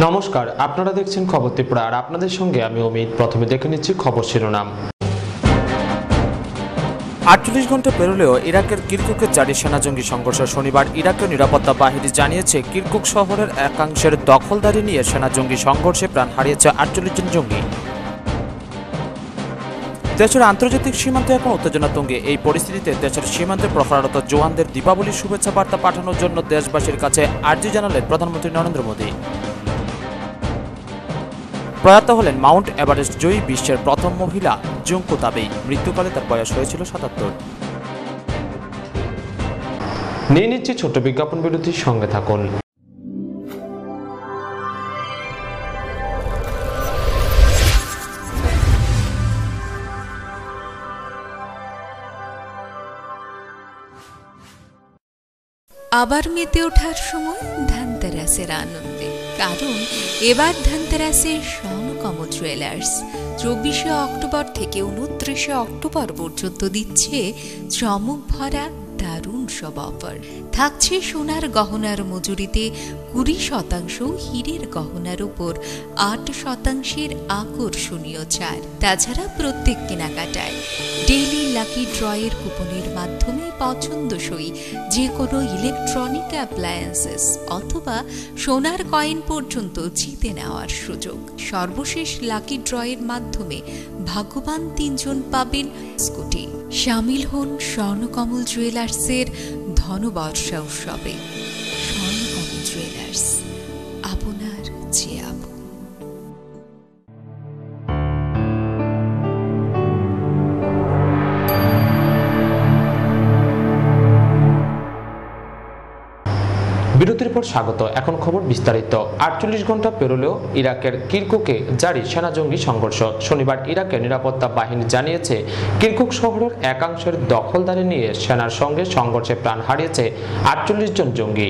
নমস্কার, আপনারা দেখছেন খবর ত্রিপুরা আর আপনাদের সঙ্গে আমি অমিত। প্রথমে দেখে নিচ্ছি খবর শিরোনাম। 48 ঘন্টা পেরোলেও ইরাকের কিরকুকে জারি সেনা জঙ্গি সংঘর্ষ। শনিবার ইরাকের নিরাপত্তা বাহিনী জানিয়েছে কিরকুক শহরের একাংশের দখলদারি নিয়ে সেনা জঙ্গি সংঘর্ষে প্রাণ হারিয়েছে 48 জন জঙ্গি। দেশের আন্তর্জাতিক সীমান্তে এখন উত্তেজনা তুঙ্গে। এই পরিস্থিতিতে দেশের সীমান্তে প্রহরারত জওয়ানদের দীপাবলির শুভেচ্ছা বার্তা পাঠানোর জন্য দেশবাসীর কাছে আর্জি জানালেন প্রধানমন্ত্রী নরেন্দ্র মোদী। প্রয়াত হলেন মাউন্ট এভারেস্ট জয়ী বিশ্বের প্রথম মহিলা জুংকো তাবেই। মৃত্যুকালে তার বয়স হয়েছিল 77। নিয়ে নিচ্ছি ছোট বিজ্ঞাপন বিরতির সঙ্গে থাকুন। আবার মেতে ওঠার সময় ধানতেরাসের আনন্দে, কারণ এবার ধানতেরাসের স্বর্ণকমল জুয়েলার্স 24শে অক্টোবর থেকে 29শে অক্টোবর পর্যন্ত দিচ্ছে চমক ভরা দারুণ সব অফার। থাকছে সোনার গহনার মজুরিতে 20%, হীরের গহনার উপর 8% আকর্ষণীয় ছাড়। তাছাড়া প্রত্যেক কেনাকাটায় ডেইলি লাকি ড্রয়ের কুপনের মাধ্যমে পছন্দসই যে কোনো ইলেকট্রনিক অ্যাপ্লায়েন্সেস অথবা সোনার কয়েন পর্যন্ত জিতে নেওয়ার সুযোগ। সর্বশেষ লাকি ড্রয়ের মাধ্যমে ভাগ্যবান 3 জন পাবেন স্কুটি। শামিল হন স্বর্ণকমল জুয়েলার্সের ধনবর্ষা উৎসবে। স্বর্ণকমল জুয়েলার্স, আপনার যে আপন। বিরতির পর স্বাগত। এখন খবর বিস্তারিত। 48 ঘন্টা পেরোলেও ইরাকের কিরকুকে জারি সেনা জঙ্গি সংঘর্ষ। শনিবার ইরাকের নিরাপত্তা বাহিনী জানিয়েছে কিরকুক শহরের একাংশের দখলদারি নিয়ে সেনার সঙ্গে সংঘর্ষে প্রাণ হারিয়েছে 48 জন জঙ্গি।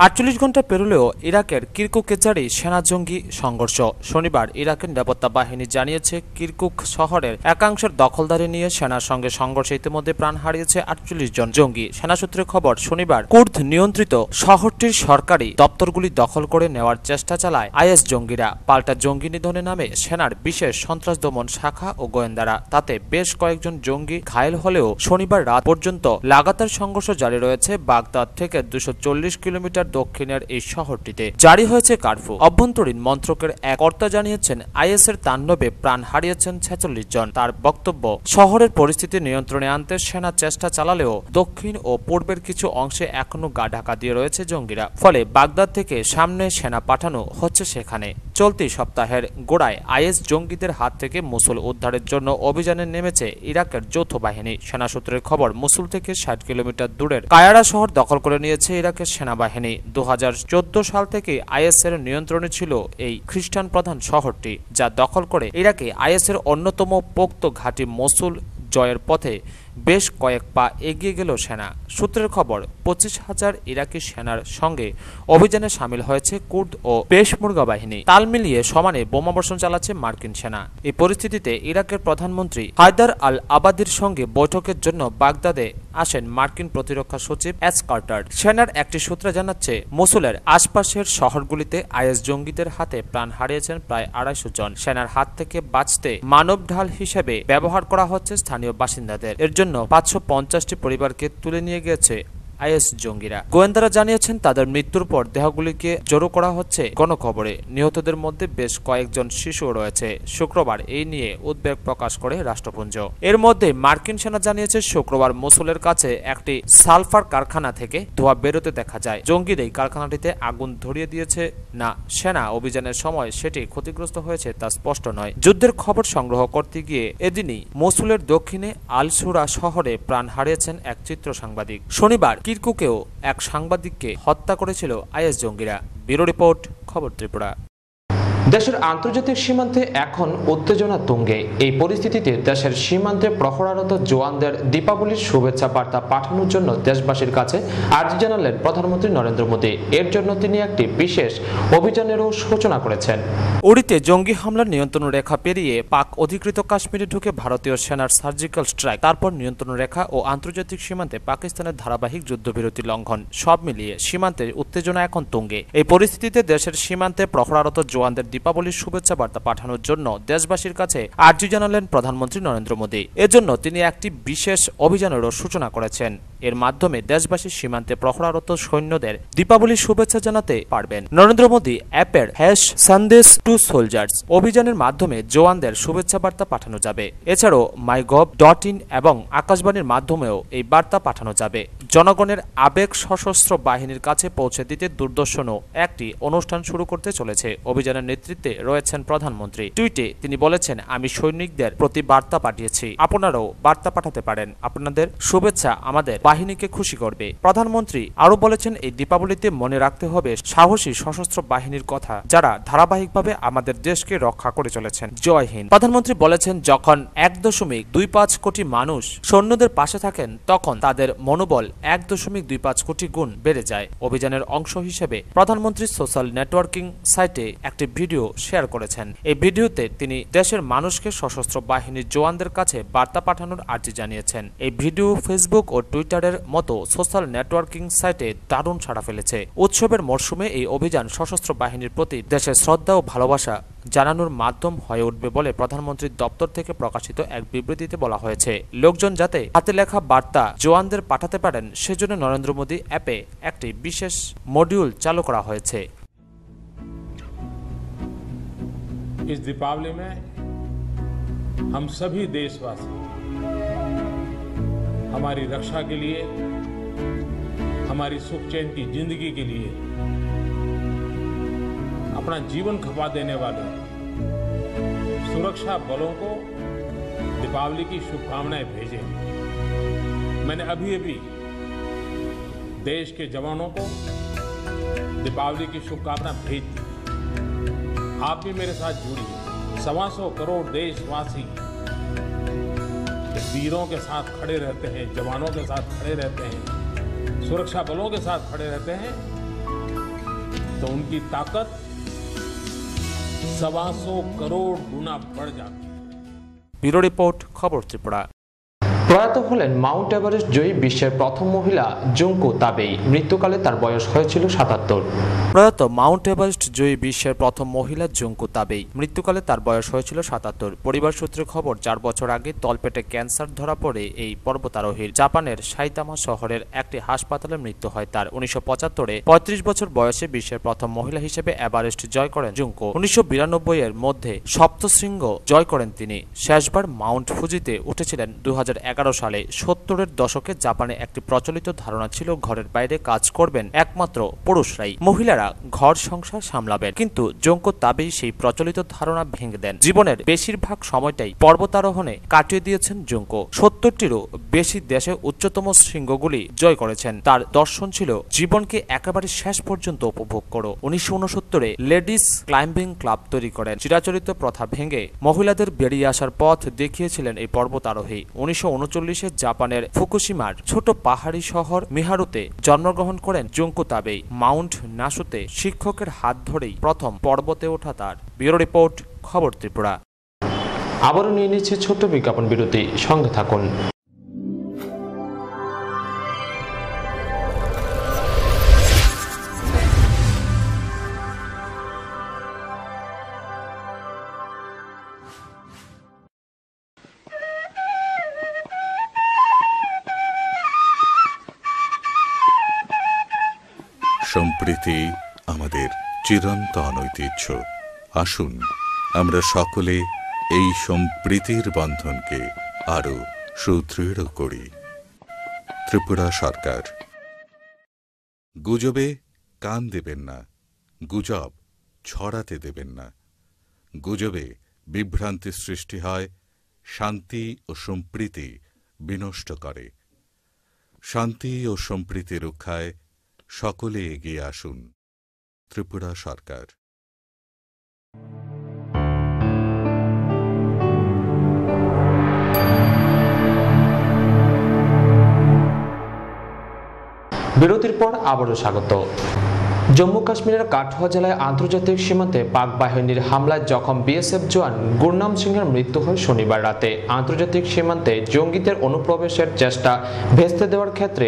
48 ঘন্টা পেরোলেও ইরাকের কিরকুকে জারি সেনা জঙ্গি সংঘর্ষ। শনিবার ইরাকের নিরাপত্তা বাহিনী জানিয়েছে কিরকুক শহরের একাংশের দখলদারি নিয়ে সেনার সঙ্গে সংঘর্ষে ইতিমধ্যে প্রাণ হারিয়েছে 48 জন জঙ্গি। সেনা সূত্রে খবর, শনিবার কুর্দ নিয়ন্ত্রিত শহরটির সরকারি দপ্তরগুলি দখল করে নেওয়ার চেষ্টা চালায় আইএস জঙ্গিরা। পাল্টা জঙ্গি নিধনে নামে সেনার বিশেষ সন্ত্রাস দমন শাখা ও গোয়েন্দারা। তাতে বেশ কয়েকজন জঙ্গি ঘায়েল হলেও শনিবার রাত পর্যন্ত লাগাতার সংঘর্ষ জারি রয়েছে। বাগদাদ থেকে 240 কিলোমিটার দক্ষিণের এই শহরটিতে জারি হয়েছে কারফিউ। অভ্যন্তরীণ মন্ত্রকের এক কর্তা জানিয়েছেন আইএস এর তাণ্ডবে প্রাণ হারিয়েছেন 46 জন। তার বক্তব্য, শহরের পরিস্থিতি নিয়ন্ত্রণে আনতে সেনা চেষ্টা চালালেও দক্ষিণ ও পূর্বের কিছু অংশে এখনো গা ঢাকা দিয়ে রয়েছে জঙ্গিরা। ফলে বাগদাদ থেকে সামনে সেনা পাঠানো হচ্ছে সেখানে। চলতি সপ্তাহের গোড়ায় আইএস জঙ্গিদের হাত থেকে মুসুল উদ্ধারের জন্য অভিযানে নেমেছে ইরাকের যৌথ বাহিনী। সেনা সূত্রের খবর, মুসুল থেকে 60 কিলোমিটার দূরের কায়ারা শহর দখল করে নিয়েছে ইরাকের সেনাবাহিনী। 2014 সাল থেকে আইএস এর নিয়ন্ত্রণে ছিল এই খ্রিস্টান প্রধান শহরটি, যা দখল করে ইরাকে আইএস এর অন্যতম পোক্ত ঘাঁটি মুসুল জয়ের পথে বেশ কয়েক পা এগিয়ে গেল সেনা। সূত্রের খবর, 25,000 ইরাকি সেনার সঙ্গে অভিযানে সামিল হয়েছে কুর্দ ও পেশমুর্গা বাহিনী। তাল মিলিয়ে সমানে বোমাবর্ষণ চালাচ্ছে মার্কিন সেনা। এই পরিস্থিতিতে ইরাকের প্রধানমন্ত্রী হায়দার আল আবাদির সঙ্গে বৈঠকের জন্য বাগদাদে আসেন মার্কিন প্রতিরক্ষা সচিব এস কার্টার। সেনার একটি সূত্র জানাচ্ছে, মুসুলের আশপাশের শহরগুলিতে আইএস জঙ্গিদের হাতে প্রাণ হারিয়েছেন প্রায় 250 জন। সেনার হাত থেকে বাঁচতে মানব ঢাল হিসেবে ব্যবহার করা হচ্ছে স্থানীয় বাসিন্দাদের। এর জন্য 550টি পরিবারকে তুলে নিয়ে গেছে আইএস জঙ্গিরা। গোয়েন্দারা জানিয়েছেন তাদের মৃত্যুর পর দেহগুলিকে জড়ো করা হচ্ছে গণকবরে। নিহতদের মধ্যে বেশ কয়েকজন শিশু রয়েছে। শুক্রবার এই নিয়ে উদ্বেগ প্রকাশ করে রাষ্ট্রপুঞ্জ। এর মধ্যে মার্কিন সেনা জানিয়েছে শুক্রবার মুসুলের কাছে একটি সালফার কারখানা থেকে ধোঁয়া বেরোতে দেখা যায়। জঙ্গিরা এই কারখানাটিতে আগুন ধরিয়ে দিয়েছে না সেনা অভিযানের সময় সেটি ক্ষতিগ্রস্ত হয়েছে তা স্পষ্ট নয়। যুদ্ধের খবর সংগ্রহ করতে গিয়ে এদিনই মুসুলের দক্ষিণে আল সুরা শহরে প্রাণ হারিয়েছেন এক চিত্র সাংবাদিক। শনিবার কিরকুকেও এক সাংবাদিককে হত্যা করেছিল আইএস জঙ্গিরা। ব্যুরো রিপোর্ট, খবর ত্রিপুরা। দেশের আন্তর্জাতিক সীমান্তে এখন উত্তেজনা তুঙ্গে। এই পরিস্থিতিতে দেশের সীমান্তে প্রহরারত জওয়ানদের দীপাবলির শুভেচ্ছা বার্তা পাঠানোর জন্য দেশবাসীর কাছে আর্জি জানালেন প্রধানমন্ত্রী নরেন্দ্র মোদী। এর জন্য তিনি একটি বিশেষ অভিযানেরও সূচনা করেছেন। উড়িতে জঙ্গি হামলার নিয়ন্ত্রণ রেখা পেরিয়ে পাক অধিকৃত কাশ্মীরে ঢুকে ভারতীয় সেনার সার্জিক্যাল স্ট্রাইক, তারপর নিয়ন্ত্রণ রেখা ও আন্তর্জাতিক সীমান্তে পাকিস্তানের ধারাবাহিক যুদ্ধবিরতি লঙ্ঘন, সব মিলিয়ে সীমান্তের উত্তেজনা এখন তুঙ্গে। এই পরিস্থিতিতে দেশের সীমান্তে প্রহরারত জওয়ানদের দীপাবলির শুভেচ্ছা বার্তা পাঠানোর জন্য দেশবাসীর কাছে আর্জি জানালেন প্রধানমন্ত্রী নরেন্দ্র মোদী। এজন্য তিনি একটি বিশেষ অভিযানেরও সূচনা করেছেন। এর মাধ্যমে দেশবাসী সীমান্তে প্রহরারত সৈন্যদের দীপাবলির শুভেচ্ছা জানাতে পারবেন। নরেন্দ্র মোদী অ্যাপের #সন্দেশ টু সোলজার্স অভিযানের মাধ্যমে জওয়ানদের শুভেচ্ছা বার্তা পাঠানো যাবে। এছাড়াও mygov.in এবং আকাশবাণীর মাধ্যমেও এই বার্তা পাঠানো যাবে। জনগণের আবেগ সশস্ত্র বাহিনীর কাছে পৌঁছে দিতে দূরদর্শনও একটি অনুষ্ঠান শুরু করতে চলেছে। অভিযানের নেতৃত্বে রয়েছেন প্রধানমন্ত্রী। টুইটে তিনি বলেছেন, আমি সৈনিকদের প্রতি বার্তা পাঠিয়েছি, আপনারাও বার্তা পাঠাতে পারেন। আপনাদের শুভেচ্ছা আমাদের বাহিনীকে খুশি করবে। প্রধানমন্ত্রী আরও বলেছেন, এই দীপাবলিতে মনে রাখতে হবে সাহসী সশস্ত্র বাহিনীর কথা, যারা ধারাবাহিকভাবে আমাদের দেশকে রক্ষা করে চলেছেন। জয় হিন্দ। প্রধানমন্ত্রী বলেছেন, যখন 1.25 কোটি মানুষ সৈন্যদের পাশে থাকেন, তখন তাদের মনোবল 1.25 কোটি গুণ বেড়ে যায়। অভিযানের অংশ হিসেবে প্রধানমন্ত্রী সোশ্যাল নেটওয়ার্কিং সাইটে একটি ভিডিও শেয়ার করেছেন। এই ভিডিওতে তিনি দেশের মানুষকে সশস্ত্র বাহিনীর জওয়ানদের কাছে বার্তা পাঠানোর আর্জি জানিয়েছেন। এই ভিডিও ফেসবুক ও টুইটারের মতো সোশ্যাল নেটওয়ার্কিং সাইটে দারুণ সাড়া ফেলেছে। উৎসবের মরশুমে এই অভিযান সশস্ত্র বাহিনীর প্রতি দেশের শ্রদ্ধা ও ভালোবাসা জানানোর মাধ্যম হয়ে উঠবে বলে প্রধানমন্ত্রীর দপ্তর থেকে প্রকাশিত এক বিবৃতিতে বলা হয়েছে। লোকজন যাতে হাতে লেখা বার্তা জওয়ানদের পাঠাতে পারেন, সেজন্য নরেন্দ্র মোদী অ্যাপে একটি বিশেষ মডিউল চালু করা হয়েছে। इस दीपावली में हम सभी देशवासी हमारी रक्षा के लिए, हमारी सुख चैन की जिंदगी के लिए अपना जीवन खपा देने वाले सुरक्षा बलों को दीपावली की शुभकामनाएं भेजें। मैंने अभी देश के जवानों को दीपावली की शुभकामना भेज दी। आप भी मेरे साथ जुड़िए। 125 करोड़ देशवासी वीरों के साथ खड़े रहते हैं, जवानों के साथ खड़े रहते हैं, सुरक्षा बलों के साथ खड़े रहते हैं, तो उनकी ताकत 125 करोड़ गुना बढ़ जाती है। ব্যুরো রিপোর্ট, খবর ত্রিপুরা। প্রয়াত হলেন মাউন্ট এভারেস্ট জয়ী বিশ্বের প্রথম মহিলা জুংকো তাবেই। মৃত্যুকালে তার বয়স হয়েছিল 77। প্রয়াত মাউন্ট এভারেস্ট জয়ী বিশ্বের প্রথম মহিলা জুংকো তাবেই। মৃত্যুকালে তার বয়স হয়েছিল 77। পরিবার সূত্রে খবর, 4 বছর আগে তলপেটে ক্যান্সার ধরা পড়ে এই পর্বতারোহীর জাপানের সাইতামা শহরের একটি হাসপাতালে মৃত্যু হয় তার। 1975-এ 35 বছর বয়সে বিশ্বের প্রথম মহিলা হিসেবে এভারেস্ট জয় করেন জুংকো। 1992-এর মধ্যে সপ্তশৃঙ্গ জয় করেন তিনি। শেষবার মাউন্ট ফুজিতে উঠেছিলেন 2011 সালে। 70-এর দশকে জাপানে একটি প্রচলিত ধারণা ছিল ঘরের বাইরে কাজ করবেন একমাত্র পুরুষরাই, মহিলারা ঘর সংসার সামলাবেন। কিন্তু জুংকো তাবেই সেই প্রচলিত ধারণা ভেঙে দেন। জীবনের বেশিরভাগ সময়টাই পর্বতারোহণে কাটিয়ে দিয়েছেন জুংকো। 70-টিরও বেশি দেশে উচ্চতম শৃঙ্গগুলি জয় করেছেন। তার দর্শন ছিল জীবনকে একেবারে শেষ পর্যন্ত উপভোগ করো। 1969-এ লেডিস ক্লাইম্বিং ক্লাব তৈরি করেন। চিরাচরিত প্রথা ভেঙে মহিলাদের বেরিয়ে আসার পথ দেখিয়েছিলেন এই পর্বতারোহী। 1939-এ জাপানের ফুকুশিমার ছোট পাহাড়ি শহর মিহারুতে জন্মগ্রহণ করেন জুংকো তাবেই। মাউন্ট নাসুতে শিক্ষকের হাত ধরেই প্রথম পর্বতে ওঠা তার। ব্যুরো রিপোর্ট, খবর ত্রিপুরা। আবারও নিয়ে নিচ্ছে ছোট্ট বিজ্ঞাপন বিরতি, সঙ্গে থাকুন। সম্প্রীতি আমাদের চিরন্তন ঐতিহ্য। আসুন আমরা সকলে এই সম্প্রীতির বন্ধনকে আরো সুদৃঢ় করি। ত্রিপুরা সরকার। গুজবে কান দেবেন না, গুজব ছড়াতে দেবেন না। গুজবে বিভ্রান্তি সৃষ্টি হয়, শান্তি ও সম্প্রীতি বিনষ্ট করে। শান্তি ও সম্প্রীতি রক্ষায় সকলে এগিয়ে আসুন। ত্রিপুরা সরকার। বিরতির পর আবারও স্বাগত। জম্মু কাশ্মীরের কাঠুয়া জেলায় আন্তর্জাতিক সীমান্তে পাক বাহিনীর হামলায় জখম বিএসএফ জওয়ান গুরনাম সিংহের মৃত্যু হয় শনিবার রাতে। আন্তর্জাতিক সীমান্তে জঙ্গিদের অনুপ্রবেশের চেষ্টা ভেস্তে দেওয়ার ক্ষেত্রে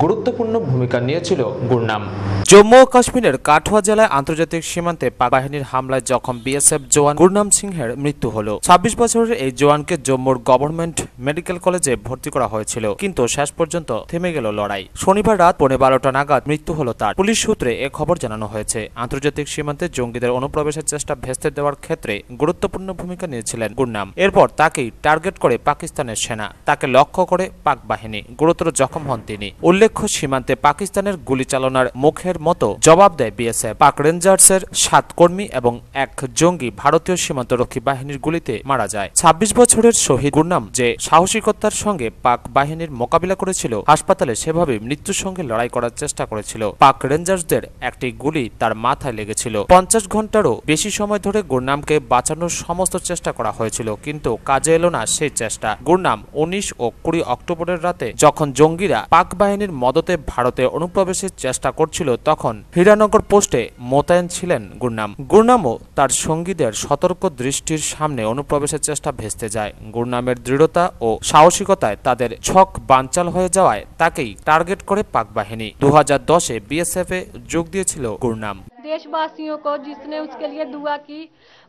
গুরুত্বপূর্ণ ভূমিকা নিয়েছিল গুরনাম। জম্মু ও কাশ্মীরের কাঠুয়া জেলায় আন্তর্জাতিক সীমান্তে পাক বাহিনীর হামলায় জখম বিএসএফ জওয়ান গুরনাম সিংহের মৃত্যু হলো। ২৬ বছরের এই জওয়ানকে জম্মুর গভর্নমেন্ট মেডিকেল কলেজে ভর্তি করা হয়েছিল, কিন্তু শেষ পর্যন্ত থেমে গেল লড়াই। শনিবার রাত 12:30 নাগাদ মৃত্যু হলো তার। পুলিশ সূত্রে এ খবর জানানো হয়েছে। আন্তর্জাতিক সীমান্তে জঙ্গিদের অনুপ্রবেশের চেষ্টা ভেস্তে দেওয়ার ক্ষেত্রে গুরুত্বপূর্ণ ভূমিকা নিয়েছিলেন গুরনাম। এরপর তাকেই টার্গেট করে পাকিস্তানের সেনা, তাকে লক্ষ্য করে পাক বাহিনী, গুরুতর জখম হন তিনি। উল্লেখ্য, সীমান্তে পাকিস্তানের গুলি চালনার মুখের মতো জবাব দেয় বিএসএফ। পাক রেঞ্জার্সের 7 কর্মী এবং এক জঙ্গি ভারতীয় সীমান্তরক্ষী বাহিনীর গুলিতে মারা যায়। 26 বছরের শহীদ গুরনাম যে সাহসিকতার সঙ্গে পাক বাহিনীর মোকাবিলা করেছিল, হাসপাতালে সেভাবে মৃত্যুর সঙ্গে লড়াই করার চেষ্টা করেছিল। পাক রেঞ্জার্সদের একটি গুলি তার মাথায় লেগেছিল। 50 ঘন্টারও বেশি সময় ধরে গুরনামকে বাঁচানোর সমস্ত চেষ্টা করা হয়েছিল, কিন্তু কাজে এলো না সেই চেষ্টা। গুরনাম 19 ও 20 অক্টোবরের রাতে যখন জঙ্গিরা পাক বাহিনীর মদতে ভারতে অনুপ্রবেশের চেষ্টা করছিল, তখন হীরানগর পোস্টে মোতায়েন ছিলেন গুরনাম। গুরনামও তার সঙ্গীদের সতর্ক দৃষ্টির সামনে অনুপ্রবেশের চেষ্টা ভেস্তে যায়। গুরনামের দৃঢ়তা ও সাহসিকতায় তাদের ছক বানচাল হয়ে যাওয়ায় তাকেই টার্গেট করে পাক বাহিনী। 2010-এ বিএসএফ এ যোগ দিয়েছিল গুরনাম। देशवासियों को जिसने उसके लिए दुआ की,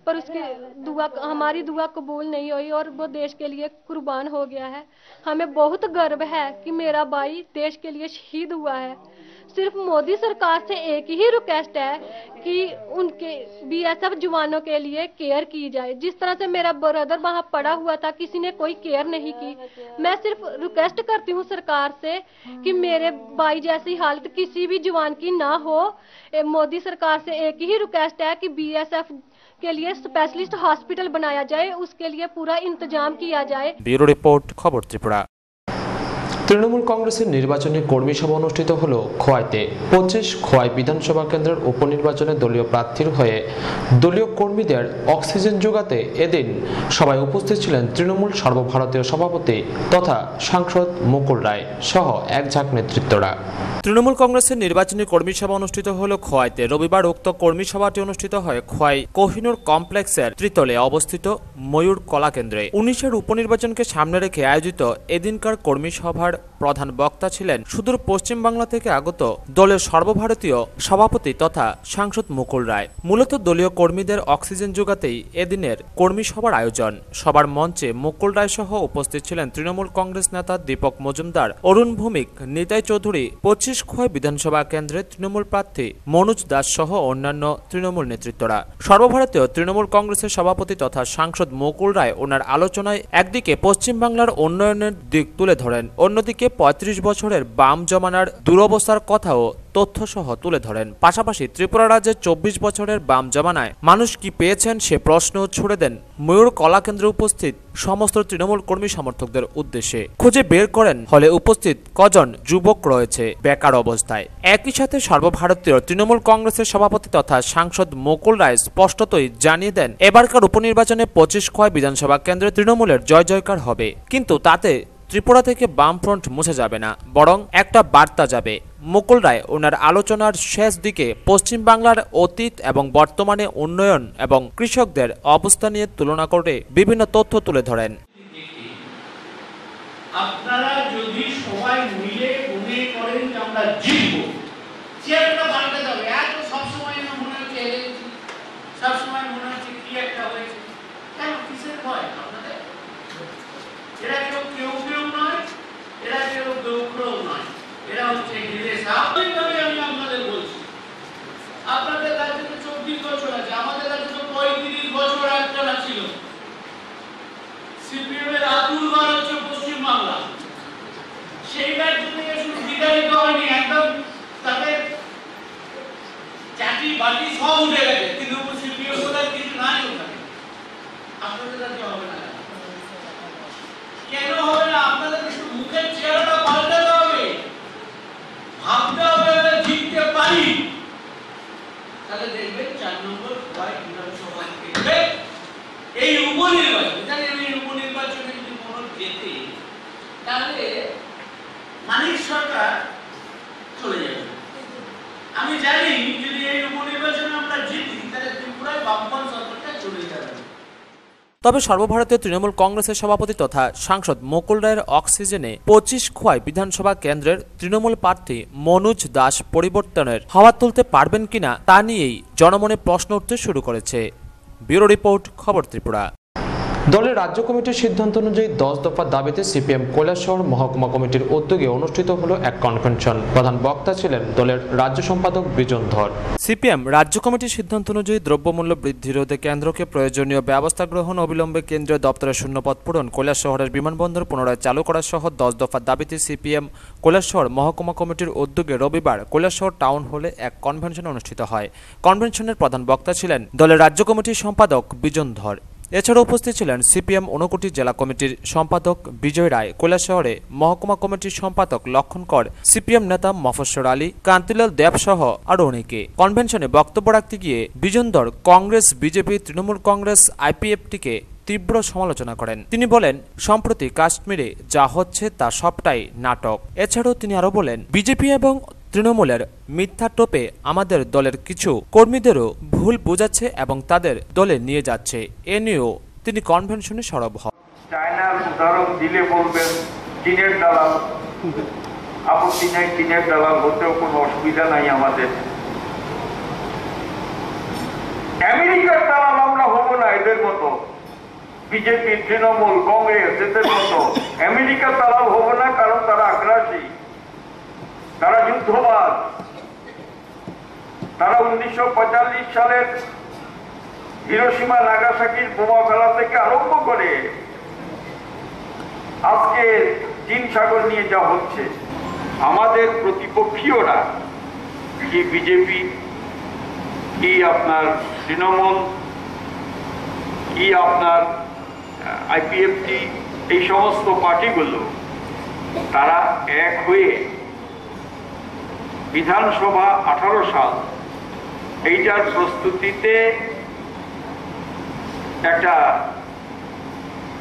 पर उसकी दुआ, हमारी दुआ कबूल नहीं हुई और वो देश के लिए कुर्बान हो गया है। हमें बहुत गर्व है कि मेरा भाई देश के लिए शहीद हुआ है। सिर्फ मोदी सरकार से एक ही रिक्वेस्ट है कि उनके बीएसएफ जवानों के लिए केयर की जाए। जिस तरह से मेरा ब्रदर वहाँ पड़ा हुआ था, किसी ने कोई केयर नहीं की। मैं सिर्फ रिक्वेस्ट करती हूँ सरकार से कि मेरे भाई जैसी हालत किसी भी जवान की ना हो। मोदी सरकार से एक ही रिक्वेस्ट है कि बीएसएफ के लिए स्पेशलिस्ट हॉस्पिटल बनाया जाए, उसके लिए पूरा इंतजाम किया जाए। ব্যুরো রিপোর্ট, খবর ত্রিপুরা। তৃণমূল কংগ্রেসের নির্বাচনী কর্মী সভা অনুষ্ঠিত হল খোয়াইতে। 25 খোয়াই বিধানসভা কেন্দ্রের উপনির্বাচনে দলীয় প্রার্থীর হয়ে দলীয় কর্মীদের অক্সিজেন যোগাতে এদিন সভায় উপস্থিত ছিলেন তৃণমূল সর্বভারতীয় সভাপতি তথা সাংসদ মুকুল রায় সহ এক ঝাঁক নেতৃত্বরা। তৃণমূল কংগ্রেসের নির্বাচনী কর্মী সভা অনুষ্ঠিত হল খোয়াইতে। রবিবার উক্ত কর্মী সভাটি অনুষ্ঠিত হয় খোয়াই কোহিনুর কমপ্লেক্সের ত্রিতলে অবস্থিত ময়ূর কলা কেন্দ্রে। 19-এর উপনির্বাচনকে সামনে রেখে আয়োজিত এদিনকার কর্মী সভার প্রধান বক্তা ছিলেন সুদূর পশ্চিম বাংলা থেকে আগত দলের সর্বভারতীয় সভাপতি তথা সাংসদ মুকুল রায়। মূলত দলীয় কর্মীদের অক্সিজেন যোগাতেই এদিনের কর্মী সভার আয়োজন। সবার মঞ্চে মুকুল রায় সহ উপস্থিত ছিলেন তৃণমূল কংগ্রেস নেতা দীপক মজুমদার, অরুণ ভৌমিক, নিতাই চৌধুরী, 25 খোয়াই বিধানসভা কেন্দ্রের তৃণমূল প্রার্থী মনোজ দাস সহ অন্যান্য তৃণমূল নেতৃত্বরা। সর্বভারতীয় তৃণমূল কংগ্রেসের সভাপতি তথা সাংসদ মুকুল রায় ওনার আলোচনায় একদিকে পশ্চিম বাংলার উন্নয়নের দিক তুলে ধরেন, অন্যদিকে 35 বছরের বাম জমানার দুরবস্থার কথাও তথ্যসহ তুলে ধরেন। পাশাপাশি ত্রিপুরা রাজ্যের 24 বছরের বাম জমানায় মানুষ কি পেয়েছেন সে প্রশ্ন ছুড়ে দেন ময়ূর কলা কেন্দ্রে উপস্থিত সমস্ত তৃণমূল কর্মী সমর্থকদের উদ্দেশ্যে। খুঁজে বের করেন হলে উপস্থিত কজন যুবক রয়েছে বেকার অবস্থায়। একই সাথে সর্বভারতীয় তৃণমূল কংগ্রেসের সভাপতি তথা সাংসদ মুকুল রায় স্পষ্টতই জানিয়ে দেন এবারকার উপনির্বাচনে 25 খোয়াই বিধানসভা কেন্দ্রে তৃণমূলের জয় জয়কার হবে, কিন্তু তাতে ত্রিপুরা থেকে বামফ্রন্ট মুছে যাবে না, বরং একটা বার্তা যাবে। মুকুল রায় ওনার আলোচনার শেষ দিকে পশ্চিম বাংলার অতীত এবং বর্তমানে উন্নয়ন এবং কৃষকদের অবস্থা নিয়ে তুলনা করে বিভিন্ন তথ্য তুলে ধরেন। আপনারা যদি সবাই মিলে মনে করেন যে আমরা জিতবো, চেয়ারটা পাল্টে যাবে। এত সবসময় মনে হচ্ছে সবসময় মনে হচ্ছে কি একটা হয়েছে, কেন কিসের ভয় আপনাদের? এরা কেউ কেউ কেউ নয়, এরা কেউ দৌড়ও নয়, এরা হচ্ছে হিলে স্বাভাবিকভাবে। আমি আপনাদের বলছি, আপনাদের কাছে তো 24 বছর আছে, আমাদের কাছে তো 35 বছর একটা ছিল। সিপিএমের আতুল ঘর হচ্ছে পশ্চিম বাংলা, সেইটার জন্য শুধু বিদায়িত হয়নি, একদম তাদের চাকরি বাটি সব উঠে গেছে, কিন্তু সিপিএম কোথায় কিছু নাই ওখানে। আপনাদের কাছে হবে না, কেন হবে না? আপনাদের একটু মুখের চেহারাটা পাল্টাতে হবে, ভাবতে হবে আমরা জিততে পারি, তাহলে দেখবেন 4 নম্বর খোয়াই বিধানসভা কেন্দ্রে এই উপনির্বাচন, জানেন এই উপনির্বাচনে যদি কোনো জেতে, তাহলে মানিক সরকার চলে যাবে। আমি জানি যদি এই উপনির্বাচনে আমরা জিতি তাহলে ত্রিপুরায় বামপন্থ সরকারটা চলে যাবে। তবে সর্বভারতীয় তৃণমূল কংগ্রেসের সভাপতি তথা সাংসদ মুকুল রায়ের অক্সিজেনে 25 খোয়াই বিধানসভা কেন্দ্রের তৃণমূল প্রার্থী মনোজ দাস পরিবর্তনের হাওয়া তুলতে পারবেন কিনা তা নিয়েই জনমনে প্রশ্ন উঠতে শুরু করেছে। ব্যুরো রিপোর্ট, খবর ত্রিপুরা। দলের রাজ্য কমিটির সিদ্ধান্ত অনুযায়ী 10 দফা দাবিতে সিপিএম কৈলাসহর মহকুমা কমিটির উদ্যোগে অনুষ্ঠিত হলো এক কনভেনশন। প্রধান বক্তা ছিলেন দলের রাজ্য সম্পাদক বিজন ধর। সিপিএম রাজ্য কমিটির সিদ্ধান্ত অনুযায়ী দ্রব্যমূল্য বৃদ্ধি রোধে কেন্দ্রকে প্রয়োজনীয় ব্যবস্থা গ্রহণ, অবিলম্বে কেন্দ্রীয় দপ্তরের শূন্যপদ পূরণ, কৈলাসহরের বিমানবন্দর পুনরায় চালু করা সহ 10 দফা দাবিতে সিপিএম কৈলাসহর মহকুমা কমিটির উদ্যোগে রবিবার কৈলাসহর টাউন হলে এক কনভেনশন অনুষ্ঠিত হয়। কনভেনশনের প্রধান বক্তা ছিলেন দলের রাজ্য কমিটির সম্পাদক বিজন ধর। এছাড়া উপস্থিত ছিলেন সিপিএম ঊনকোটি জেলা কমিটির সম্পাদক বিজয় রায়, কৈলাসহরে মহকুমা কমিটির সম্পাদক লক্ষণ কর, সিপিএম নেতা মফস্বর আলী, কান্তিলাল দেব সহ আরও অনেকে। কনভেনশনে বক্তব্য রাখতে গিয়ে বিজন ধর কংগ্রেস, বিজেপি, তৃণমূল কংগ্রেস, আইপিএফটিকে তীব্র সমালোচনা করেন। তিনি বলেন, সম্প্রতি কাশ্মীরে যা হচ্ছে তা সবটাই নাটক। এছাড়াও তিনি আরো বলেন, বিজেপি এবং তৃণমূলের মিথ্যা টোপে আমাদের দলের কিছু কর্মীদেরও ভুল বোঝাচ্ছে এবং তাদের দলে নিয়ে যাচ্ছে। এ নিয়েও তিনি কনভেনশনে সরব হন। চায়নার উদাহরণ দিলে বলবেন চীনের দালাল, আপত্তি নাই, চীনের দালাল হতেও কোনো অসুবিধা নাই আমাদের। আমেরিকার দালাল আমরা হব না এদের মতো, বিজেপি, তৃণমূল, কংগ্রেস এদের মতো আমেরিকার দালাল হব না, কারণ তারা আগ্রাসী, তারা যুদ্ধবাজ। তারা 1945 সালের হিরোশিমা নাগাসাকির বোমা ফেলা থেকে আরম্ভ করে আজকে চীন সাগর নিয়ে যা হচ্ছে, আমাদের প্রতিপক্ষীয়রা কি বিজেপি, কি আপনার তৃণমূল, কি আপনার আইপিএফটি, এই সমস্ত পার্টিগুলো তারা এক হয়ে বিধানসভা 18 সাল এইটার প্রস্তুতিতে একটা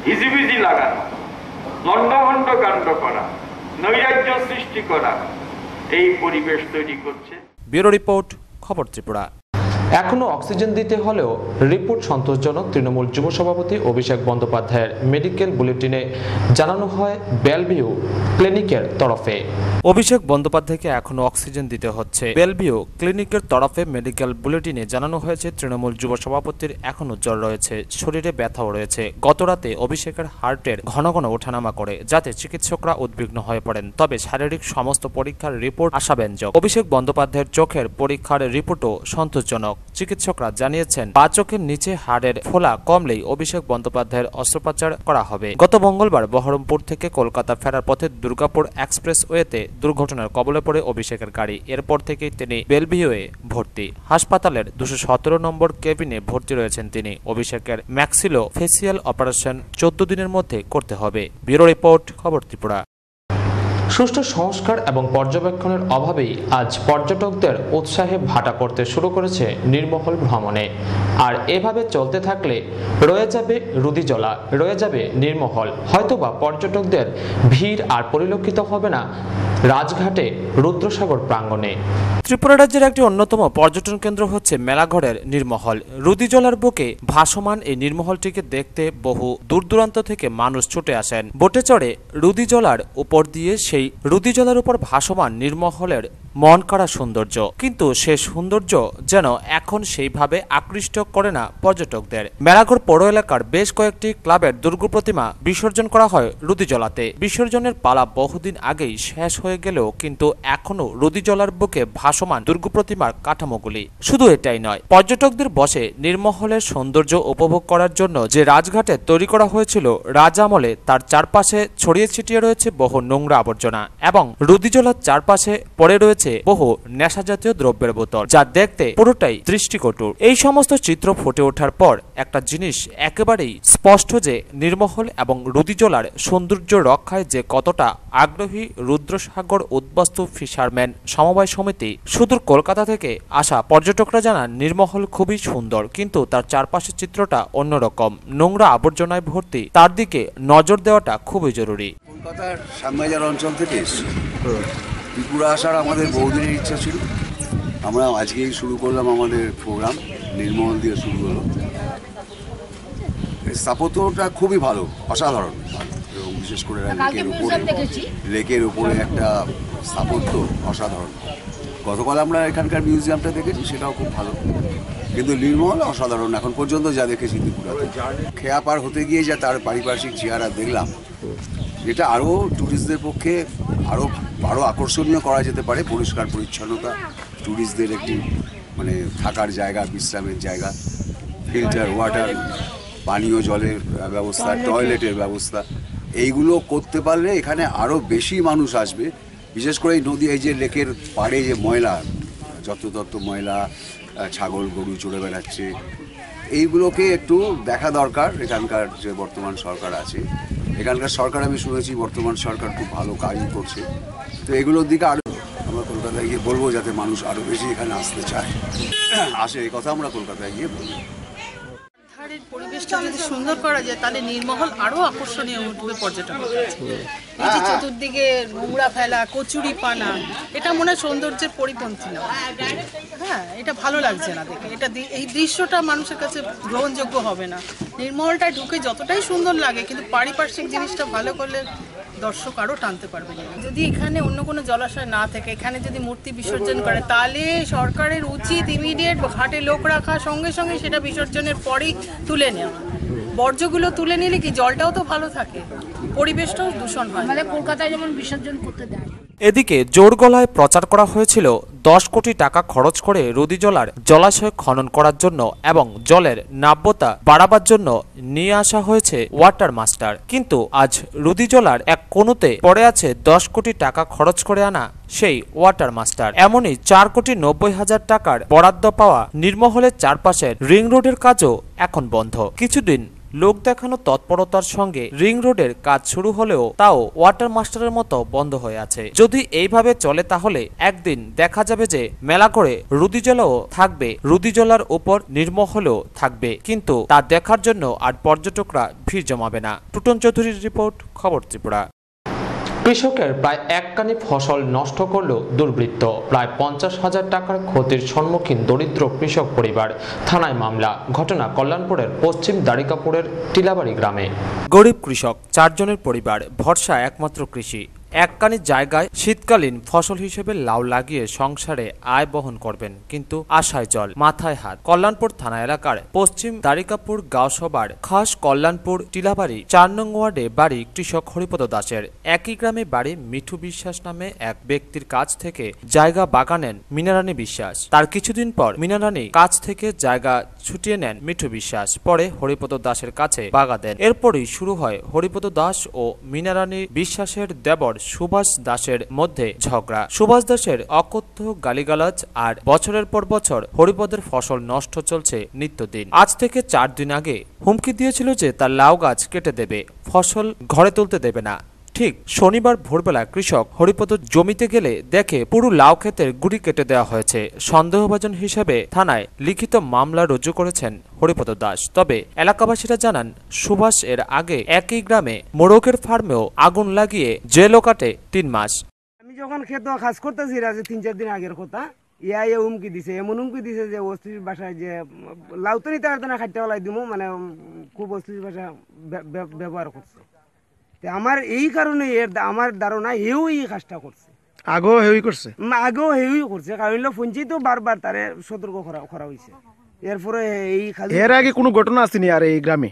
হিজিবিজি লাগানো, লন্ডভন্ড কাণ্ড করা, নৈরাজ্য সৃষ্টি করা, এই পরিবেশ তৈরি করছে। ব্যুরো রিপোর্ট, খবর ত্রিপুরা। এখনো অক্সিজেন দিতে হলেও রিপোর্ট সন্তোষজনক। তৃণমূল যুব সভাপতি অভিষেক বন্দ্যোপাধ্যায়ের মেডিকেল বুলেটিনে জানানো হয় বেলভিউ ক্লিনিকের তরফে। অভিষেক বন্দ্যোপাধ্যায়কে এখনো অক্সিজেন দিতে হচ্ছে। বেলভিউ ক্লিনিকের তরফে মেডিকেল বুলেটিনে জানানো হয়েছে, তৃণমূল যুব সভাপতির এখনো জ্বর রয়েছে, শরীরে ব্যথাও রয়েছে। গতরাতে অভিষেকের হার্টের ঘন ঘন ওঠানামা করে, যাতে চিকিৎসকরা উদ্বিগ্ন হয়ে পড়েন। তবে শারীরিক সমস্ত পরীক্ষার রিপোর্ট আশাব্যঞ্জক। অভিষেক বন্দ্যোপাধ্যায়ের চোখের পরীক্ষার রিপোর্টও সন্তোষজনক। চিকিৎসকরা জানিয়েছেন, বা চোখের নিচে হাড়ের ফোলা কমলেই অভিষেক বন্দ্যোপাধ্যায়ের অস্ত্রোপচার করা হবে। গত মঙ্গলবার বহরমপুর থেকে কলকাতা ফেরার পথে দুর্গাপুর এক্সপ্রেসওয়েতে দুর্ঘটনার কবলে পড়ে অভিষেকের গাড়ি। এরপর থেকেই তিনি বেলভিউয়ে ভর্তি। হাসপাতালের 217 নম্বর কেবিনে ভর্তি রয়েছেন তিনি। অভিষেকের ম্যাক্সিলো ফেসিয়াল অপারেশন 14 দিনের মধ্যে করতে হবে। ব্যুরো রিপোর্ট, খবর ত্রিপুরা। সুষ্ঠু সংস্কার এবং পর্যবেক্ষণের অভাবেই আজ পর্যটকদের উৎসাহে ভাটা পড়তে শুরু করেছে নীরমহল ভ্রমণে। আর এভাবে চলতে থাকলে রয়ে যাবে রুদিজলা, রয়ে যাবে নীরমহল। হয়তোবা পর্যটকদের ভিড় আর পরিলক্ষিত হবে না রাজঘাটে রুদ্রসাগর প্রাঙ্গণে। ত্রিপুরা রাজ্যের একটি অন্যতম পর্যটন কেন্দ্র হচ্ছে মেলাঘরের নীরমহল। রুদিজলার বুকে ভাসমান এই নীরমহলটিকে দেখতে বহু দূর দূরান্ত থেকে মানুষ ছুটে আসেন। বোটে চড়ে রুদিজলার উপর দিয়ে সেই রুদিজলার উপর ভাসমান নীরমহলের মন কাড়া সৌন্দর্য, কিন্তু সে সৌন্দর্য যেন এখন সেইভাবে আকৃষ্ট করে না পর্যটকদের। মেলাঘর পৌর এলাকার বেশ কয়েকটি ক্লাবের দুর্গ প্রতিমা বিসর্জন করা হয় রুদিজলাতে। বিসর্জনের পালা বহুদিন আগেই শেষ হয়ে গেলেও কিন্তু এখনো রুদিজলার বুকে ভাসমান দুর্গ প্রতিমার কাঠামোগুলি। শুধু এটাই নয়, পর্যটকদের বসে নীরমহলের সৌন্দর্য উপভোগ করার জন্য যে রাজঘাটে তৈরি করা হয়েছিল রাজ আমলে, তার চারপাশে ছড়িয়ে ছিটিয়ে রয়েছে বহু নোংরা আবর্জনা এবং রুদিজলার চারপাশে পড়ে রয়েছে বহু নেশা জাতীয় দ্রব্যের বোতল, যা দেখতে পুরোটাই দৃষ্টিকটু। এই সমস্ত চিত্র ফুটে ওঠার পর একটা জিনিস একেবারেই স্পষ্ট যে নীরমহল এবং রুদিজলার সৌন্দর্য রক্ষায় যে কতটা আগ্রহী রুদ্রসাগর উদ্বাস্তু ফিশারম্যান সমবায় সমিতি। সুদূর কলকাতা থেকে আসা পর্যটকরা জানান, নীরমহল খুবই সুন্দর, কিন্তু তার চারপাশের চিত্রটা অন্যরকম, নোংরা আবর্জনায় ভর্তি। তার দিকে নজর দেওয়াটা খুবই জরুরি। কলকাতার শ্যামবাজার অঞ্চল থেকে এসেছি। ত্রিপুরা আসার আমাদের বহুদিনের ইচ্ছা ছিল। আমরা আজকেই শুরু করলাম আমাদের প্রোগ্রাম, নির্মল দিয়ে শুরু হলো। স্থাপত্যটা খুবই ভালো, অসাধারণ ভালো, এবং বিশেষ করে লেকের উপরে একটা স্থাপত্য অসাধারণ। গতকাল আমরা এখানকার মিউজিয়ামটা দেখেছি, সেটাও খুব ভালো, কিন্তু নির্মল অসাধারণ এখন পর্যন্ত যা দেখেছি ত্রিপুরাতে। খেয়া পার হতে গিয়ে যা তার পারিপার্শ্বিক চেহারা দেখলাম, যেটা আরও ট্যুরিস্টদের পক্ষে আরও আকর্ষণীয় করা যেতে পারে। পরিষ্কার পরিচ্ছন্নতা, ট্যুরিস্টদের একটি মানে থাকার জায়গা, বিশ্রামের জায়গা, ফিল্টার ওয়াটার, পানীয় জলের ব্যবস্থা, টয়লেটের ব্যবস্থা, এইগুলো করতে পারলে এখানে আরও বেশি মানুষ আসবে। বিশেষ করে এই নদী, এই যে লেকের পাড়ে যে ময়লা, যত্রতত্র ময়লা, ছাগল গরু চড়ে বেড়াচ্ছে, এইগুলোকে একটু দেখা দরকার। এখানকার যে বর্তমান সরকার আছে, এখানকার সরকার আমি শুনেছি বর্তমান সরকার খুব ভালো কাজই করছে। তো এগুলোর দিকে আরও আমরা কলকাতায় গিয়ে বলবো যাতে মানুষ আরও বেশি এখানে আসতে চায়, আসে, এই কথা আমরা কলকাতায় গিয়ে বলবো। ধারের পরিবেশটা যদি সুন্দর করা যায় তাহলে নির্মহল আরো আকর্ষণীয় উঠবে পর্যটকের কাছে। এই যে চতুর্দিকে নোংরা ফেলা, কচুরি পানা, এটা মনে হয় সৌন্দর্যের পরিপন্থী না। হ্যাঁ, এটা ভালো লাগছে না দেখে। এটা এই দৃশ্যটা মানুষের কাছে গ্রহণযোগ্য হবে না। নির্মহলটায় ঢুকে যতটাই সুন্দর লাগে, কিন্তু পারিপার্শ্বিক জিনিসটা ভালো করলে দর্শক আরও টানতে পারবে। যদি এখানে অন্য কোনো জলাশয় না থাকে, এখানে যদি মূর্তি বিসর্জন করে, তাহলে সরকারের উচিত ইমিডিয়েট ঘাটে লোক রাখা, সঙ্গে সঙ্গে সেটা বিসর্জনের পরেই তুলে নেওয়া। বর্জ্যগুলো তুলে নিলে কি জলটাও তো ভালো থাকে, পরিবেশটাও দূষণ হয়। মানে কলকাতায় যেমন বিসর্জন করতে দেয়। এদিকে জোর গলায় প্রচার করা হয়েছিল 10 কোটি টাকা খরচ করে রুদিজলার জলাশয় খনন করার জন্য এবং জলের নাব্যতা বাড়াবার জন্য নিয়ে আসা হয়েছে ওয়াটার মাস্টার। কিন্তু আজ রুদিজলার এক কোণতে পড়ে আছে 10 কোটি টাকা খরচ করে আনা সেই ওয়াটার মাস্টার। এমনই 4,90,00,000 টাকার বরাদ্দ পাওয়া নির্মহলের চারপাশের রিং রোডের কাজও এখন বন্ধ। কিছুদিন লোক দেখানো তৎপরতার সঙ্গে রিং রোডের কাজ শুরু হলেও তাও ওয়াটার মাস্টারের মতো বন্ধ হয়ে আছে। যদি এইভাবে চলে তাহলে একদিন দেখা যাবে যে মেলা করে রুদিজলাও থাকবে, রুদিজলার উপর নির্মহলও থাকবে, কিন্তু তা দেখার জন্য আর পর্যটকরা ভিড় জমাবে না। টুটন চৌধুরীর রিপোর্ট, খবর ত্রিপুরা। কৃষকের প্রায় এককানি ফসল নষ্ট করল দুর্বৃত্ত। প্রায় 50,000 টাকার ক্ষতির সম্মুখীন দরিদ্র কৃষক পরিবার। থানায় মামলা। ঘটনা কল্যাণপুরের পশ্চিম দ্বারিকাপুরের টিলাবাড়ি গ্রামে। গরিব কৃষক 4 জনের পরিবার, ভরসা একমাত্র কৃষি। এককানি জায়গায় শীতকালীন ফসল হিসেবে লাউ লাগিয়ে সংসারে আয় বহন করবেন, কিন্তু আশায় জল, মাথায় হাত। কল্যাণপুর থানা এলাকার পশ্চিম দ্বারিকাপুর গাঁওসভার খাস কল্যাণপুর টিলাবাড়ি 4 নং ওয়ার্ডে বাড়ি কৃষক হরিপদ দাসের। একই গ্রামে বাড়ি মিঠু বিশ্বাস নামে এক ব্যক্তির কাছ থেকে জায়গা বাগা নেন মিনারানী বিশ্বাস। তার কিছুদিন পর মিনারানী কাছ থেকে জায়গা ছুটিয়ে নেন মিঠু বিশ্বাস। পরে হরিপদ দাসের কাছে বাগা দেন। এরপরই শুরু হয় হরিপদ দাস ও মিনারানী বিশ্বাসের দেবর সুভাষ দাসের মধ্যে ঝগড়া। সুভাষ দাসের অকথ্য গালিগালাজ আর বছরের পর বছর হরিপদের ফসল নষ্ট চলছে নিত্যদিন। আজ থেকে 4 দিন আগে হুমকি দিয়েছিল যে তার লাউ গাছ কেটে দেবে, ফসল ঘরে তুলতে দেবে না। ঠিক শনিবার ভোরবেলা কৃষক হরিপদ জমিতে গেলে দেখে পুরো লাউ ক্ষেতের গুড়ি কেটে দেওয়া হয়েছে। সন্দেহভাজন হিসেবে থানায় লিখিত মামলা রুজু করেছেন হরিপদ দাস। তবে এলাকাবাসীরা জানান, সুভাষ এর আগে একই গ্রামে মোরগের ফার্মেও আগুন লাগিয়ে জেলও কাটে 3 মাস। আমি যখন ক্ষেত কাজ করতেছি, 3-4 দিন আগের কথা, হুমকি দিছে, এমন হুমকি দিছে যে অস্ত্রীর বাসায় যে লাউ তো নিতে পারতো না, খাইতে ফেলাই দিব, মানে খুব অস্ত্রীর ভাষা ব্যবহার করছে। আমার এই কারণে আমার ধারণা হেউ এই কাজটা করছে, আগেও হেউই করছে, কারণ পঞ্চায়েত বারবার তারে সতর্ক করা হয়েছে। এরপরে এই এর আগে কোনো ঘটনা আসেনি আর এই গ্রামে?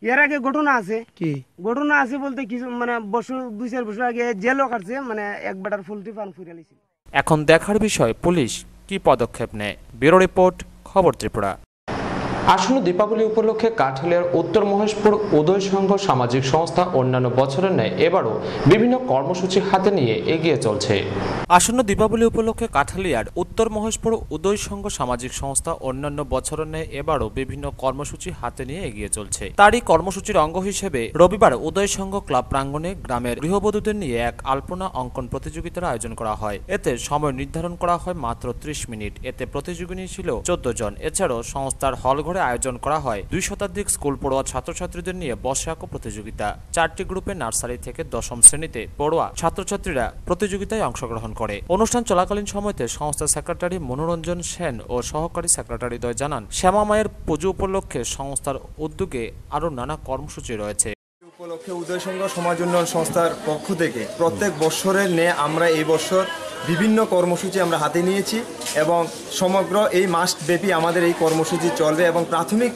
এর আগে ঘটনা আছে। কি ঘটনা আছে বলতে কিছু মানে 2-4 বছর আগে জেলও কাটছে, মানে এক বেটার পোল্ট্রি ফার্ম ফুরালিছে। এখন দেখার বিষয় পুলিশ কি পদক্ষেপ নেয়। ব্যুরো রিপোর্ট, খবর ত্রিপুরা। আসন্ন দীপাবলি উপলক্ষে কাঠালিয়ার উত্তর মহেশপুর উদয় সংঘ সামাজিক সংস্থা অন্যান্য বছরের ন্যায় এবারও বিভিন্ন কর্মসূচি হাতে নিয়ে এগিয়ে চলছে। আসন্ন দীপাবলি উপলক্ষে কাঠালিয়ার উত্তর মহেশপুর উদয় সংঘ সামাজিক সংস্থা অন্যান্য বছরের ন্যায় এবারও বিভিন্ন কর্মসূচি হাতে নিয়ে এগিয়ে চলছে। তারই কর্মসূচির অঙ্গ হিসেবে রবিবার উদয় সংঘ ক্লাব প্রাঙ্গণে গ্রামের গৃহবধূদের নিয়ে এক আলপনা অঙ্কন প্রতিযোগিতার আয়োজন করা হয়। এতে সময় নির্ধারণ করা হয় মাত্র 30 মিনিট। এতে প্রতিযোগিনী ছিল 14 জন। এছাড়াও সংস্থার হলঘরে শহরে আয়োজন করা হয় 2 শতাধিক স্কুল পড়ুয়া ছাত্রছাত্রীদের নিয়ে বসে আঁকো প্রতিযোগিতা। 4টি গ্রুপে নার্সারি থেকে 10ম শ্রেণীতে পড়ুয়া ছাত্রছাত্রীরা প্রতিযোগিতায় অংশগ্রহণ করে। অনুষ্ঠান চলাকালীন সময়তে সংস্থার সেক্রেটারি মনোরঞ্জন সেন ও সহকারী সেক্রেটারি দ্বয় জানান, শ্যামা মায়ের পুজো উপলক্ষে সংস্থার উদ্যোগে আরও নানা কর্মসূচি রয়েছে। উপলক্ষে উদয় সংঘ সমাজ উন্নয়ন সংস্থার পক্ষ থেকে প্রত্যেক বছরের ন্যায় আমরা এই বছর বিভিন্ন কর্মসূচি আমরা হাতে নিয়েছি এবং সমগ্র এই মাসব্যাপী আমাদের এই কর্মসূচি চলবে এবং প্রাথমিক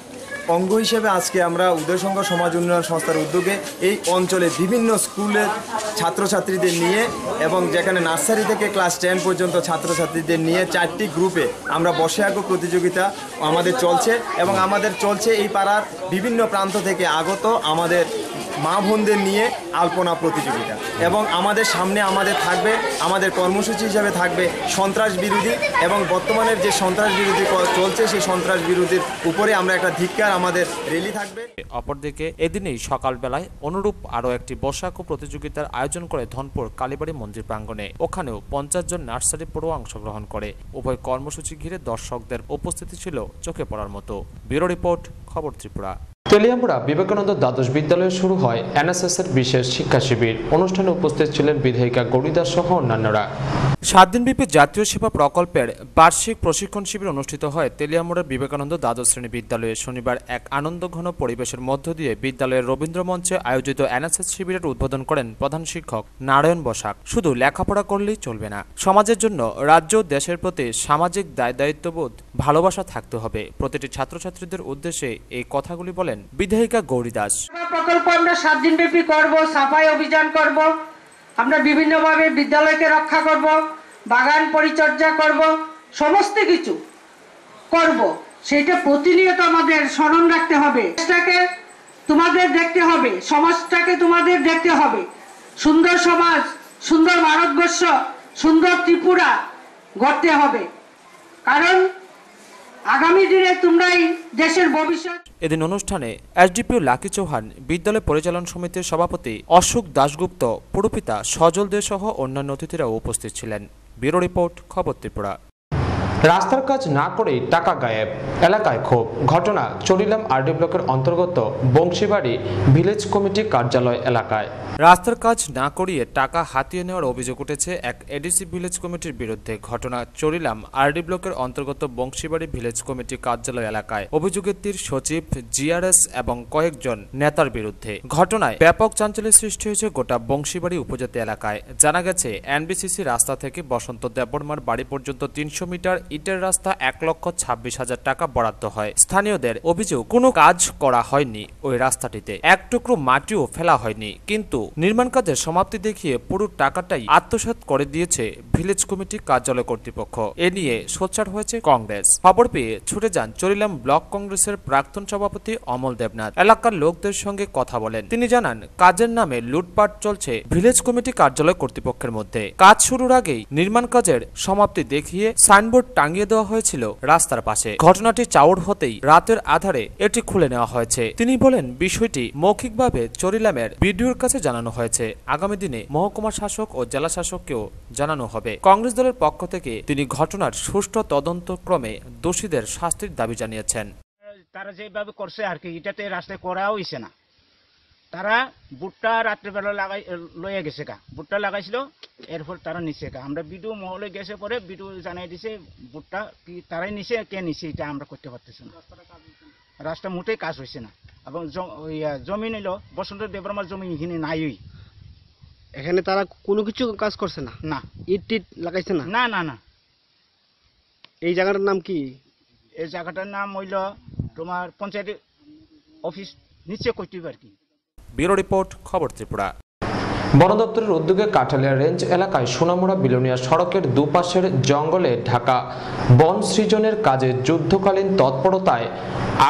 অঙ্গ হিসেবে আজকে আমরা উদয় সংঘ সমাজ উন্নয়ন সংস্থার উদ্যোগে এই অঞ্চলে বিভিন্ন স্কুলের ছাত্রছাত্রীদের নিয়ে এবং যেখানে নার্সারি থেকে ক্লাস 10 পর্যন্ত ছাত্রছাত্রীদের নিয়ে 4টি গ্রুপে আমরা বসে আঁকো প্রতিযোগিতা আমাদের চলছে এবং আমাদের চলছে এই পাড়ার বিভিন্ন প্রান্ত থেকে আগত আমাদের মা বোনদের নিয়ে আলপনা প্রতিযোগিতা এবং আমাদের সামনে থাকবে আমাদের কর্মসূচি হিসাবে থাকবে সন্ত্রাস বিরোধী এবং বর্তমানের যে সন্ত্রাস বিরোধী চলছে সেই সন্ত্রাস বিরোধীর উপরে আমরা একটা ধিক্কার আমাদের র্যালি থাকবে। অপরদিকে এদিনেই সকালবেলায় অনুরূপ আরও একটি বসে আঁকো প্রতিযোগিতার আয়োজন করে ধনপুর কালীবাড়ি মন্দির প্রাঙ্গণে। ওখানেও 50 জন নার্সারি পড়ুয়া অংশগ্রহণ করে। উভয় কর্মসূচি ঘিরে দর্শকদের উপস্থিতি ছিল চোখে পড়ার মতো। ব্যুরো রিপোর্ট, খবর ত্রিপুরা। তেলিয়ামুড়া বিবেকানন্দ দ্বাদশ বিদ্যালয়ে শুরু হয় এনএসএস এর বিশেষ শিক্ষা শিবির। অনুষ্ঠানে উপস্থিত ছিলেন বিধায়িকা গৌরীদাস সহ অন্যান্যরা। 7 দিনব্যাপী জাতীয় সেবা প্রকল্পের বার্ষিক প্রশিক্ষণ শিবির অনুষ্ঠিত হয় তেলিয়ামুড়ার বিবেকানন্দ দ্বাদশ শ্রেণী বিদ্যালয়ে। শনিবার এক আনন্দঘন পরিবেশের মধ্য দিয়ে বিদ্যালয়ের রবীন্দ্র মঞ্চে আয়োজিত এনএসএস শিবিরের উদ্বোধন করেন প্রধান শিক্ষক নারায়ণ বসাক। শুধু লেখাপড়া করলেই চলবে না, সমাজের জন্য রাজ্য দেশের প্রতি সামাজিক দায়িত্ববোধ ভালোবাসা থাকতে হবে। প্রতিটি ছাত্রছাত্রীদের উদ্দেশ্যে এই কথাগুলি বলেন বিধায়িকা গৌরীদাস। প্রকল্প আমরা 7 দিনব্যাপী করব, সাফাই অভিযান করব, আমরা বিভিন্নভাবে বিদ্যালয়কে রক্ষা করব, বাগান পরিচর্যা করব, সমস্ত কিছু করব। সেটা প্রতিনিয়ত আমাদের স্মরণ রাখতে হবে। দেশটাকে তোমাদের দেখতে হবে, সমাজটাকে তোমাদের দেখতে হবে। সুন্দর সমাজ, সুন্দর ভারতবর্ষ, সুন্দর ত্রিপুরা গড়তে হবে, কারণ আগামী দিনে তোমরাই দেশের ভবিষ্যৎ। এদিন অনুষ্ঠানে এসডিপিও লাকি চৌহান, বিদ্যালয় পরিচালন সমিতির সভাপতি অশোক দাশগুপ্ত, পুরপিতা সজল দে সহ অন্যান্য অতিথিরাও উপস্থিত ছিলেন। ব্যুরো রিপোর্ট, খবর ত্রিপুরা। রাস্তার কাজ না করেই টাকা গায়েব, এলাকায় ক্ষোভ। ঘটনা চরিলাম আরডি ব্লকের অন্তর্গত বংশীবাড়ি ভিলেজ কমিটি কার্যালয় এলাকায়। রাস্তার কাজ না করিয়ে টাকা হাতিয়ে নেওয়ার অভিযোগ উঠেছে এক এডিসি ভিলেজ কমিটির বিরুদ্ধে। ঘটনা চরিলাম আরডি ব্লকের অন্তর্গত বংশীবাড়ি ভিলেজ কমিটি কার্যালয় এলাকায়। অভিযোগের তীর সচিব, জিআরএস এবং কয়েকজন নেতার বিরুদ্ধে। ঘটনায় ব্যাপক চাঞ্চল্যের সৃষ্টি হয়েছে গোটা বংশীবাড়ি উপজাতি এলাকায়। জানা গেছে এনবিসিসি রাস্তা থেকে বসন্ত দেববর্মার বাড়ি পর্যন্ত 300 মিটার ইটের রাস্তা 1,26,000 টাকা বরাদ্দ হয়। স্থানীয়দের অভিযোগ, কোনো কাজ করা হয়নি ওই রাস্তাটিতে, এক টুকরো মাটিও ফেলা হয়নি। কিন্তু নির্মাণ কাজের সমাপ্তি দেখিয়ে পুরো টাকাটাই আত্মসাৎ করে দিয়েছে ভিলেজ কমিটি কার্যালয় কর্তৃপক্ষ। এ নিয়ে সোচ্চার হয়েছে কংগ্রেস। খবর পেয়ে ছুটে যান চরিলাম ব্লক কংগ্রেসের প্রাক্তন সভাপতি অমল দেবনাথ। এলাকার লোকদের সঙ্গে কথা বলেন। তিনি জানান, কাজের নামে লুটপাট চলছে ভিলেজ কমিটি কার্যালয় কর্তৃপক্ষের মধ্যে। কাজ শুরুর আগেই নির্মাণ কাজের সমাপ্তি দেখিয়ে সাইনবোর্ড টাঙিয়ে দেওয়া হয়েছিল রাস্তার পাশে। ঘটনাটি চাউর হতেই রাতের আধারে এটি খুলে নেওয়া হয়েছে। তিনি বলেন, বিষয়টি মৌখিকভাবে চরিলামের বিডিওর কাছে জানানো হয়েছে। আগামী দিনে মহকুমা শাসক ও জেলা শাসককেও জানানো হবে। কংগ্রেস দলের পক্ষ থেকে তিনি ঘটনার সুষ্ঠু তদন্তক্রমে দোষীদের শাস্তির দাবি জানিয়েছেন। তারা যেভাবে করছে আর কি, এটাতে রাস্তায় করা হয়েছে না। তারা বুটটা রাত্রেবেলা লইয়া গেছে গা, বুটটা লাগাইছিল, এরপর তারা নিচে গা। আমরা বিডিও মহলে গেছে, পরে বিডিও জানাই দিছে বুটটা কি তারাই নিচে, কে নিচে এটা আমরা করতে পারতেছি না। রাস্তা মোটেই কাজ হয়েছে না। এবং জমি নিল বসন্ত দেববর্মার জমি, এখানে নাই। এখানে তারা কোনো কিছু কাজ করছে না? না। ইট টিট লাগাইছে না? না না না। এই জায়গাটার নাম কি? এই জায়গাটার নাম হইল তোমার পঞ্চায়েত অফিস নিচে কইতে আর কি। ব্যুরো রিপোর্ট, খবর ত্রিপুরা। বন দপ্তরের উদ্যোগে কাঠালিয়া রেঞ্জ এলাকায় সোনামুড়া বিলোনিয়া সড়কের দুপাশের জঙ্গলে ঢাকা বন সৃজনের কাজে যুদ্ধকালীন তৎপরতায়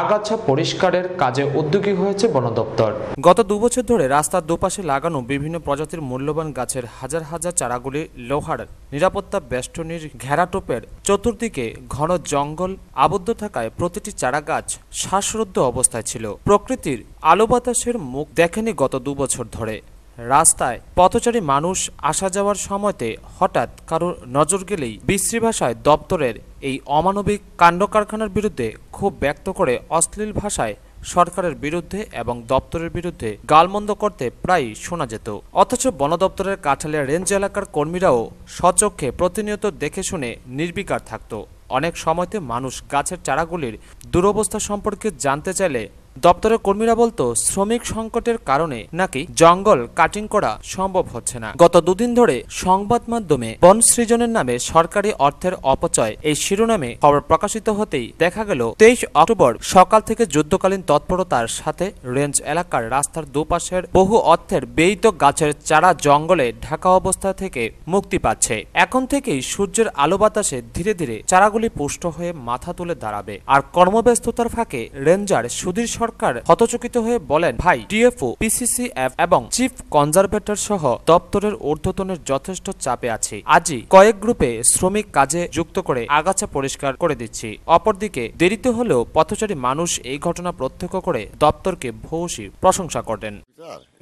আগাছা পরিষ্কারের কাজে উদ্যোগী হয়েছে বন দপ্তর। গত 2 বছর ধরে রাস্তার দুপাশে লাগানো বিভিন্ন প্রজাতির মূল্যবান গাছের হাজার হাজার চারাগুলি লোহার নিরাপত্তা বেষ্টনীর ঘেরাটোপের চতুর্দিকে ঘন জঙ্গল আবদ্ধ থাকায় প্রতিটি চারা গাছ শ্বাসরুদ্ধ অবস্থায় ছিল। প্রকৃতির আলো বাতাসের মুখ দেখেনি গত 2 বছর ধরে। রাস্তায় পথচারী মানুষ আসা যাওয়ার সময়তে হঠাৎ কারোর নজর গেলেই বিশ্রী ভাষায় দপ্তরের এই অমানবিক কাণ্ডকারখানার বিরুদ্ধে ক্ষোভ ব্যক্ত করে অশ্লীল ভাষায় সরকারের বিরুদ্ধে এবং দপ্তরের বিরুদ্ধে গালমন্দ করতে প্রায়ই শোনা যেত। অথচ বন দপ্তরের কাঁঠালিয়া রেঞ্জ এলাকার কর্মীরাও স্বচক্ষে প্রতিনিয়ত দেখে শুনে নির্বিকার থাকত। অনেক সময়তে মানুষ গাছের চারাগুলির দুরবস্থা সম্পর্কে জানতে চাইলে দপ্তরের কর্মীরা বলতো শ্রমিক সংকটের কারণে নাকি জঙ্গল কাটিং করা সম্ভব হচ্ছে না। গত দুদিন ধরে সংবাদ মাধ্যমে বন সৃজনের নামে সরকারি অর্থের অপচয় এই শিরোনামে খবর প্রকাশিত হতেই দেখা গেল 23 অক্টোবর সকাল থেকে যুদ্ধকালীন তৎপরতার সাথে রেঞ্জ এলাকার রাস্তার দুপাশের বহু অর্থের ব্যয়িত গাছের চারা জঙ্গলে ঢাকা অবস্থা থেকে মুক্তি পাচ্ছে। এখন থেকেই সূর্যের আলো বাতাসে ধীরে ধীরে চারাগুলি পুষ্ট হয়ে মাথা তুলে দাঁড়াবে। আর কর্মব্যস্ততার ফাঁকে রেঞ্জার সুধীর সরকার হতচকিত হয়ে বলেন, ভাই, টিএফও, পিসিসিএফ এবং চিফ কনজারভেটর সহ দপ্তরের ঊর্ধ্বতনের যথেষ্ট চাপে আছে। আজই কয়েক গ্রুপে শ্রমিক কাজে যুক্ত করে আগাছা পরিষ্কার করে দিচ্ছি। অপরদিকে দেরিতে হলেও পথচারী মানুষ এই ঘটনা প্রত্যক্ষ করে দপ্তরকে ভূয়সী প্রশংসা করেন।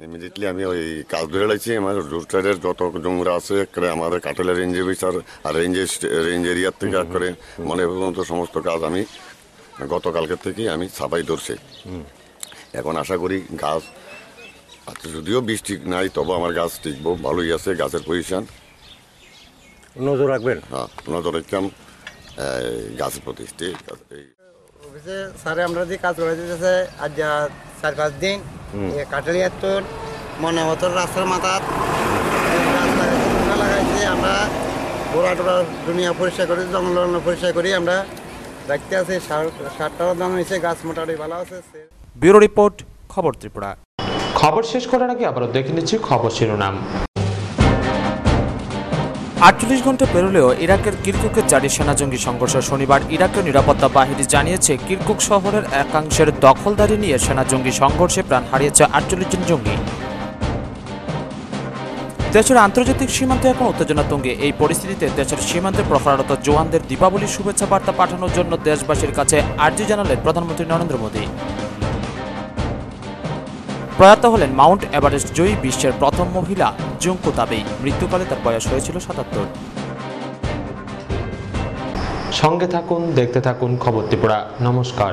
ইমিডিয়েটলি আমি ওই কাজ ধরে লাগছি। আমার রোস্টারের যত জঙ্গরা আছে আমাদের কাঁঠালিয়া রেঞ্জ অফিসার আর রেঞ্জ এরিয়ার থেকে করে মনে পর্যন্ত সমস্ত কাজ আমি গতকালকের থেকেই আমি সাফাই ধরছি। এখন আশা করি গাছ যদিও বৃষ্টি নাই তবে আমার গাছ টিকবো, ভালোই আছে গাছের পজিশন। নজর রাখবেন? হ্যাঁ, নজর রাখতাম গাছের প্রতি। অফিসে স্যারে আমরা যে কাজ করে দিতেছে আজ যা 4-5 দিন কাঠালিয়ার তোর মনে মতো রাস্তার মাথা লাগাইছে। আমরা গোড়া টোড়া দুনিয়া পরিষ্কার করি, জঙ্গল পরিষ্কার করি, আমরা দেখতে আছে। সারটারও দাম হয়েছে, গাছ মোটামুটি ভালো আছে। ব্যুরো রিপোর্ট, খবর ত্রিপুরা। খবর শেষ করার আগে আবারও দেখে নিচ্ছি খবর শিরোনাম। 48 ঘন্টা পেরোলেও ইরাকের কিরকুকে জারি সেনা জঙ্গি সংঘর্ষ। শনিবার ইরাকের নিরাপত্তা বাহিনী জানিয়েছে কিরকুক শহরের একাংশের দখলদারি নিয়ে সেনা জঙ্গি সংঘর্ষে প্রাণ হারিয়েছে 48 জন জঙ্গি। দেশের আন্তর্জাতিক সীমান্তে এখন উত্তেজনা তুঙ্গে। এই পরিস্থিতিতে দেশের সীমান্তে প্রহরারত জওয়ানদের দীপাবলির শুভেচ্ছা বার্তা পাঠানোর জন্য দেশবাসীর কাছে আর্জি জানালেন প্রধানমন্ত্রী নরেন্দ্র মোদী। প্রয়াত হলেন মাউন্ট এভারেস্ট জয়ী বিশ্বের প্রথম মহিলা জুংকু তাবেই। মৃত্যুকালে তার বয়স হয়েছিল 77। সঙ্গে থাকুন, দেখতে থাকুন খবর ত্রিপুরা। নমস্কার।